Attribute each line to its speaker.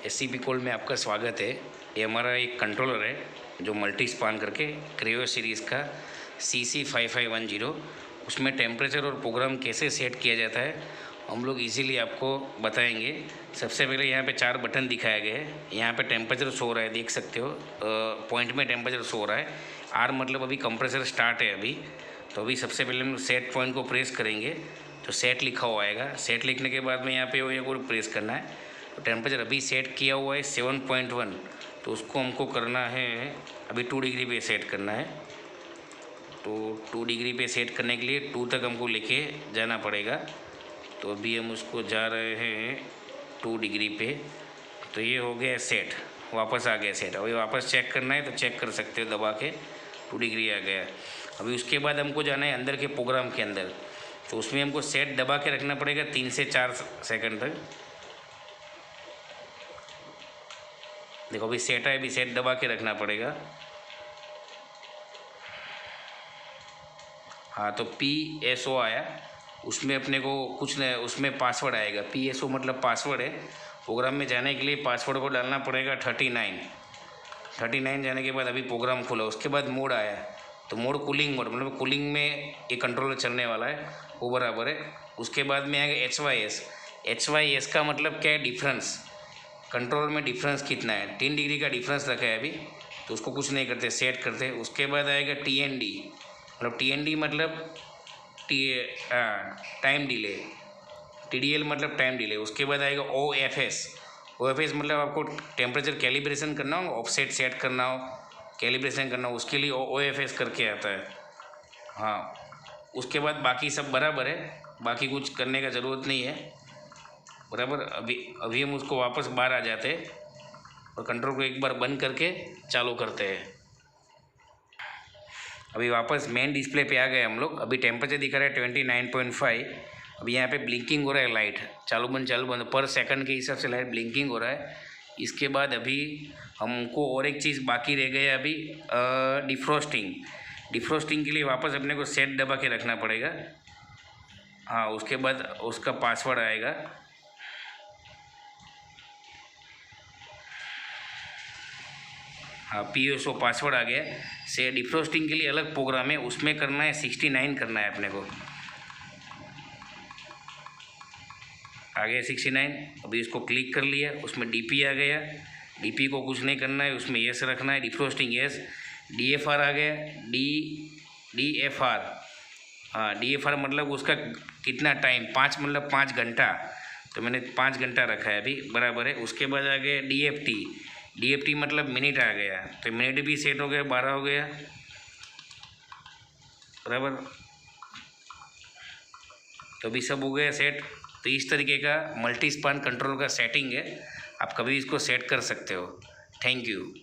Speaker 1: SCP cold में आपका स्वागत है। ये हमारा एक कंट्रोलर है जो मल्टी स्पान करके क्रियो सीरीज़ का CC5510, उसमें टेम्परेचर और प्रोग्राम कैसे सेट किया जाता है हम लोग इजीली आपको बताएंगे। सबसे पहले यहाँ पे 4 बटन दिखाया गया है। यहाँ पे टेम्परेचर शो रहा है, देख सकते हो, पॉइंट में टेम्परेचर शो रहा है। R मतलब अभी कंप्रेसर स्टार्ट है अभी। तो अभी सबसे पहले हम सेट पॉइंट को प्रेस करेंगे तो सेट लिखा हुआ आएगा। सेट लिखने के बाद में यहाँ पे वो को प्रेस करना है। तो टेम्परेचर अभी सेट किया हुआ है 7.1, तो उसको हमको करना है अभी 2 डिग्री पे सेट करना है। तो 2 डिग्री पे सेट करने के लिए 2 तक हमको लेके जाना पड़ेगा। तो अभी हम उसको जा रहे हैं 2 डिग्री पे। तो ये हो गया सेट, वापस आ गया सेट। अभी वापस चेक करना है तो चेक कर सकते हो, दबा के 2 डिग्री आ गया। अभी उसके बाद हमको जाना है अंदर के प्रोग्राम के अंदर। तो उसमें हमको सेट दबा के रखना पड़ेगा 3 से 4 सेकंड तक। देखो अभी सेट है, अभी सेट दबा के रखना पड़ेगा। हाँ, तो PSO आया, उसमें अपने को कुछ नहीं, उसमें पासवर्ड आएगा। PSO मतलब पासवर्ड है। प्रोग्राम में जाने के लिए पासवर्ड को डालना पड़ेगा 39 जाने के बाद अभी प्रोग्राम खुला। उसके बाद मोड आया, तो मोड कूलिंग मोड, मतलब कूलिंग में ये कंट्रोलर चलने वाला है, वो बराबर है। उसके बाद में आएगा HYS का मतलब क्या है, डिफरेंस। कंट्रोलर में डिफरेंस कितना है, 3 डिग्री का डिफरेंस रखा है अभी, तो उसको कुछ नहीं करते, सेट करते। उसके बाद आएगा TND, मतलब TND मतलब टाइम डिले, TDL मतलब टाइम डिले। उसके बाद आएगा OFS मतलब आपको टेम्परेचर कैलिब्रेशन करना हो, ऑफसेट सेट करना हो, कैलिब्रेशन करना हो, उसके लिए OFS करके आता है। हाँ, उसके बाद बाकी सब बराबर है, बाकी कुछ करने का ज़रूरत नहीं है, बराबर। अभी हम उसको वापस बाहर आ जाते हैं और कंट्रोल को एक बार बंद करके चालू करते हैं। अभी वापस मेन डिस्प्ले पे आ गए हम लोग। अभी टेम्परेचर दिखा रहा है 29.5। अभी यहाँ पे ब्लिंकिंग हो रहा है, लाइट चालू बंद पर सेकंड के हिसाब से लाइट ब्लिंकिंग हो रहा है। इसके बाद अभी हमको और एक चीज़ बाकी रह गया अभी, डिफ्रोस्टिंग के लिए वापस अपने को सेट दबा के रखना पड़ेगा। हाँ, उसके बाद उसका पासवर्ड आएगा। हाँ, PSO पासवर्ड आ गया। से डिफ्रोस्टिंग के लिए अलग प्रोग्राम है, उसमें करना है 69 करना है अपने को। आ गया 69। अभी इसको क्लिक कर लिया, उसमें DP आ गया। DP को कुछ नहीं करना है, उसमें यस रखना है, डिफ्रोस्टिंग यस। DFR आ गया, DFR। हाँ, DFR मतलब उसका कितना टाइम, 5 मतलब 5 घंटा, तो मैंने 5 घंटा रखा है अभी, बराबर है। उसके बाद आ गया DFT मतलब मिनट आ गया, तो मिनट भी सेट हो गया, 12 हो गया, बराबर। तो अभी सब हो गया सेट। तो इस तरीके का मल्टी स्पान कंट्रोल का सेटिंग है, आप कभी इसको सेट कर सकते हो। Thank you.